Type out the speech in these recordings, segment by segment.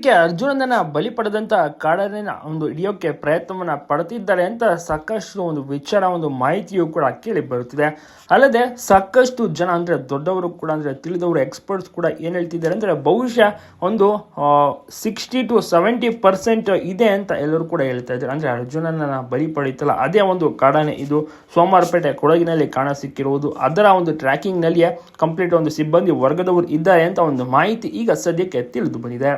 ಜೊತೆಗೆ ಅರ್ಜುನನ ಬಲಿ ಪಡೆದಂತ ಕಾಡನ್ನ ಒಂದು ಹಿಡಿಯೋಕೆ ಪ್ರಯತ್ನವನ್ನ ಪಡ್ತಿದ್ದಾರೆ ಅಂತ ಸಾಕಷ್ಟು ಒಂದು ವಿಚಾರ ಒಂದು ಮಾಹಿತಿಯು ಕೂಡ ಕೇಳಿ ಬರುತ್ತಿದೆ. ಅಲ್ಲದೆ ಸಾಕಷ್ಟು ಜನ ಅಂದ್ರೆ ದೊಡ್ಡವರು ಕೂಡ ಅಂದ್ರೆ ತಿಳಿದವರು ಎಕ್ಸ್ಪರ್ಟ್ಸ್ ಕೂಡ ಏನ್ ಹೇಳ್ತಿದ್ದಾರೆ ಅಂದ್ರೆ ಬಹುಶಃ ಒಂದು 60 to 70% ಇದೆ ಅಂತ ಎಲ್ಲರೂ ಕೂಡ ಹೇಳ್ತಾ ಇದ್ದಾರೆ. ಅಂದ್ರೆ ಅರ್ಜುನನ ಬಲಿ ಪಡೀತಲ್ಲ ಅದೇ ಒಂದು ಕಾಡಾನೆ ಇದು ಸೋಮವಾರಪೇಟೆ ಕೊಡಗಿನಲ್ಲಿ ಕಾಣ ಸಿಕ್ಕಿರುವುದು. ಅದರ ಒಂದು ಟ್ರ್ಯಾಕಿಂಗ್ ನಲ್ಲಿಯೇ ಕಂಪ್ಲೀಟ್ ಒಂದು ಸಿಬ್ಬಂದಿ ವರ್ಗದವರು ಇದ್ದಾರೆ ಅಂತ ಒಂದು ಮಾಹಿತಿ ಈಗ ಸದ್ಯಕ್ಕೆ ತಿಳಿದು ಬಂದಿದೆ.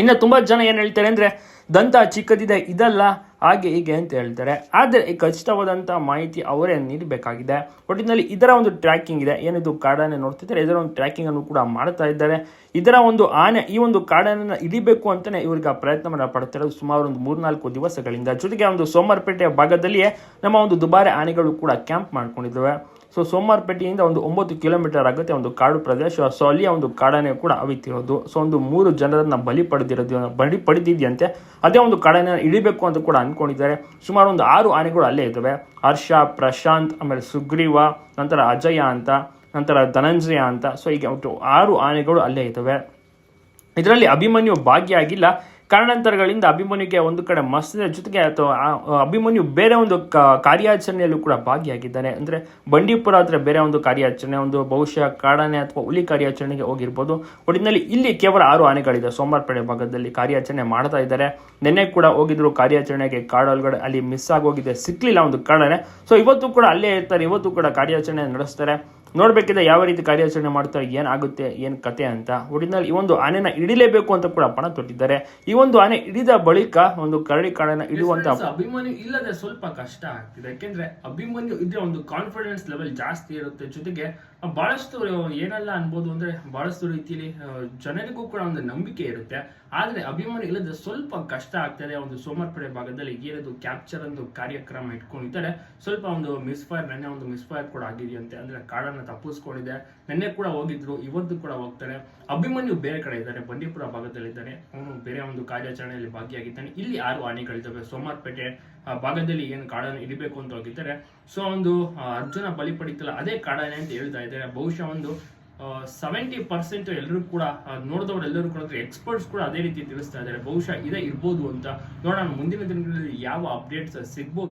ಇನ್ನು ತುಂಬಾ ಜನ ಏನ್ ಹೇಳ್ತಾರೆ ಅಂದ್ರೆ ದಂತ ಚಿಕ್ಕದಿದೆ ಇದಲ್ಲ ಹಾಗೆ ಹೀಗೆ ಅಂತ ಹೇಳ್ತಾರೆ. ಆದರೆ ಈ ಖಚಿತವಾದಂಥ ಮಾಹಿತಿ ಅವರೇ ನೀಡಬೇಕಾಗಿದೆ. ಒಟ್ಟಿನಲ್ಲಿ ಇದರ ಒಂದು ಟ್ರ್ಯಾಕಿಂಗ್ ಇದೆ, ಏನಿದು ಕಾಡಾನೆ ನೋಡ್ತಿದ್ದಾರೆ ಇದರ ಒಂದು ಟ್ರ್ಯಾಕಿಂಗ್ ಅನ್ನು ಕೂಡ ಮಾಡ್ತಾ ಇದ್ದಾರೆ. ಇದರ ಒಂದು ಆನೆ ಈ ಒಂದು ಕಾಡಾನೆನ ಹಿಡಿಬೇಕು ಅಂತಾನೆ ಇವ್ರಿಗೆ ಪ್ರಯತ್ನವನ್ನ ಪಡ್ತಿರೋದು ಸುಮಾರು ಒಂದು 3-4 ದಿವಸಗಳಿಂದ. ಜೊತೆಗೆ ಒಂದು ಸೋಮವಾರಪೇಟೆಯ ಭಾಗದಲ್ಲಿಯೇ ನಮ್ಮ ಒಂದು ದುಬಾರಿ ಆನೆಗಳು ಕೂಡ ಕ್ಯಾಂಪ್ ಮಾಡ್ಕೊಂಡಿದ್ದಾವೆ. ಸೊ ಸೋಮವಾರಪೇಟೆಯಿಂದ ಒಂದು 9 ಕಿಲೋಮೀಟರ್ ಆಗುತ್ತೆ ಒಂದು ಕಾಡು ಪ್ರದೇಶ. ಸೊ ಅಲ್ಲಿಯ ಒಂದು ಕಾಡಾನೆ ಕೂಡ ಅವಿತಿರೋದು. ಸೊ ಒಂದು 3 ಜನರನ್ನ ಬಲಿ ಪಡೆದಿದ್ಯಂತೆ. ಅದೇ ಒಂದು ಕಾಡಾನೆ ಹಿಡಿಬೇಕು ಅಂತ ಕೂಡ ಅನ್ಕೊಂಡಿದ್ದಾರೆ. ಸುಮಾರು ಒಂದು 6 ಆನೆಗಳು ಅಲ್ಲೇ ಇದ್ದಾವೆ. ಹರ್ಷ, ಪ್ರಶಾಂತ್, ಆಮೇಲೆ ಸುಗ್ರೀವ, ನಂತರ ಅಜಯ ಅಂತ, ನಂತರ ಧನಂಜಯ ಅಂತ. ಸೊ ಈಗ 6 ಆನೆಗಳು ಅಲ್ಲೇ ಇದ್ದಾವೆ. ಇದರಲ್ಲಿ ಅಭಿಮನ್ಯು ಭಾಗಿಯಾಗಿಲ್ಲ. ಕಾರಣಾಂತರಗಳಿಂದ ಅಭಿಮನ್ಯುಗೆ ಒಂದು ಕಡೆ ಮಸ್ತಿದೆ. ಜೊತೆಗೆ ಅಥವಾ ಅಭಿಮನ್ಯು ಬೇರೆ ಒಂದು ಕಾರ್ಯಾಚರಣೆಯಲ್ಲೂ ಕೂಡ ಭಾಗಿಯಾಗಿದ್ದಾನೆ. ಅಂದರೆ ಬಂಡೀಪುರ ಹತ್ರ ಬೇರೆ ಒಂದು ಕಾರ್ಯಾಚರಣೆ, ಒಂದು ಬಹುಶಃ ಕಾಡಾನೆ ಅಥವಾ ಹುಲಿ ಕಾರ್ಯಾಚರಣೆಗೆ ಹೋಗಿರ್ಬೋದು. ಒಟ್ಟಿನಲ್ಲಿ ಇಲ್ಲಿ ಕೇವಲ 6 ಆನೆಗಳಿದೆ. ಸೋಮವಾರಪೇಟೆ ಭಾಗದಲ್ಲಿ ಕಾರ್ಯಾಚರಣೆ ಮಾಡ್ತಾ ಇದ್ದಾರೆ. ನಿನ್ನೆ ಕೂಡ ಹೋಗಿದ್ರು ಕಾರ್ಯಾಚರಣೆಗೆ ಕಾಡೊಳಗಡೆ, ಅಲ್ಲಿ ಮಿಸ್ ಆಗೋಗಿದೆ, ಸಿಕ್ಲಿಲ್ಲ ಒಂದು ಕಾಡಾನೆ. ಸೊ ಇವತ್ತು ಕೂಡ ಅಲ್ಲೇ ಇರ್ತಾರೆ, ಇವತ್ತು ಕೂಡ ಕಾರ್ಯಾಚರಣೆ ನಡೆಸ್ತಾರೆ. ನೋಡ್ಬೇಕಿದೆ ಯಾವ ರೀತಿ ಕಾರ್ಯಾಚರಣೆ ಮಾಡ್ತಾರೆ, ಏನಾಗುತ್ತೆ ಏನು ಕತೆ ಅಂತ. ಒಟ್ಟಿನಲ್ಲಿ ಈ ಒಂದು ಆನೆನ ಹಿಡಿಲೇಬೇಕು ಅಂತ ಕೂಡ ಪಣ ತೊಟ್ಟಿದ್ದಾರೆ. ಈ ಒಂದು ಆನೆ ಹಿಡಿದ ಬಳಿಕ ಒಂದು ಕರಡಿ ಕಾಡನ್ನ ಹಿಡುವಂತ ಅಭಿಮನ್ಯು ಇಲ್ಲದೆ ಸ್ವಲ್ಪ ಕಷ್ಟ ಆಗ್ತಿದೆ. ಯಾಕೆಂದ್ರೆ ಅಭಿಮನ್ಯು ಇದ್ರೆ ಒಂದು ಕಾನ್ಫಿಡೆನ್ಸ್ ಲೆವೆಲ್ ಜಾಸ್ತಿ ಇರುತ್ತೆ. ಜೊತೆಗೆ ಬಹಳಷ್ಟು ಏನಲ್ಲ ಅನ್ಬೋದು ಅಂದ್ರೆ ಬಹಳಷ್ಟು ರೀತಿಯಲ್ಲಿ ಜನರಿಗೂ ಕೂಡ ಒಂದು ನಂಬಿಕೆ ಇರುತ್ತೆ. ಆದ್ರೆ ಅಭಿಮನ್ಯು ಇಲ್ಲದೆ ಸ್ವಲ್ಪ ಕಷ್ಟ ಆಗ್ತದೆ. ಒಂದು ಸೋಮವಾರಪೇಟೆ ಭಾಗದಲ್ಲಿ ಏನಿದು ಕ್ಯಾಪ್ಚರ್ ಒಂದು ಕಾರ್ಯಕ್ರಮ ಇಟ್ಕೊಂಡಿದ್ದಾರೆ. ಸ್ವಲ್ಪ ಒಂದು ಮಿಸ್ಫೈರ್, ನೆನ್ನೆ ಒಂದು ಮಿಸ್ಫೈರ್ ಕೂಡ ಆಗಿದೆಯಂತೆ. ಅಂದ್ರೆ ಕಾಡನ್ನ ತಪ್ಪಿಸ್ಕೊಂಡಿದೆ. ನಿನ್ನೆ ಕೂಡ ಹೋಗಿದ್ರು, ಇವತ್ತು ಕೂಡ ಹೋಗ್ತಾರೆ. ಅಭಿಮನ್ಯು ಬೇರೆ ಕಡೆ ಇದ್ದಾರೆ, ಬಂಡೀಪುರ ಭಾಗದಲ್ಲಿದ್ದಾನೆ. ಅವನು ಬೇರೆ ಒಂದು ಕಾರ್ಯಾಚರಣೆಯಲ್ಲಿ ಭಾಗಿಯಾಗಿದ್ದಾನೆ. ಇಲ್ಲಿ 6 ಆನೆಗಳಿದ್ದಾವೆ. ಸೋಮವಾರಪೇಟೆ ಭಾಗದಲ್ಲಿ ಏನು ಕಾಡನ್ನು ಹಿಡಿಬೇಕು ಅಂತ ಹೋಗಿದ್ದಾರೆ. ಸೊ ಒಂದು ಅರ್ಜುನ ಬಲಿ ಪಡಿತಲ್ಲ ಅದೇ ಕಾಡಾನೆ ಅಂತ ಹೇಳ್ತಾ ಇದ್ದಾರೆ. ಬಹುಶಃ ಒಂದು 70% ಎಲ್ಲರೂ ಕೂಡ ನೋಡಿದವರು ಎಲ್ಲರೂ ಕೂಡ ಎಕ್ಸ್ಪರ್ಟ್ಸ್ ಕೂಡ ಅದೇ ರೀತಿ ತಿಳಿಸ್ತಾ ಇದ್ದಾರೆ. ಬಹುಶಃ ಇದೇ ಇರ್ಬೋದು ಅಂತ ನೋಡೋಣ ಮುಂದಿನ ದಿನಗಳಲ್ಲಿ ಯಾವ ಅಪ್ಡೇಟ್ಸ್ ಸಿಗ್ಬೋದು.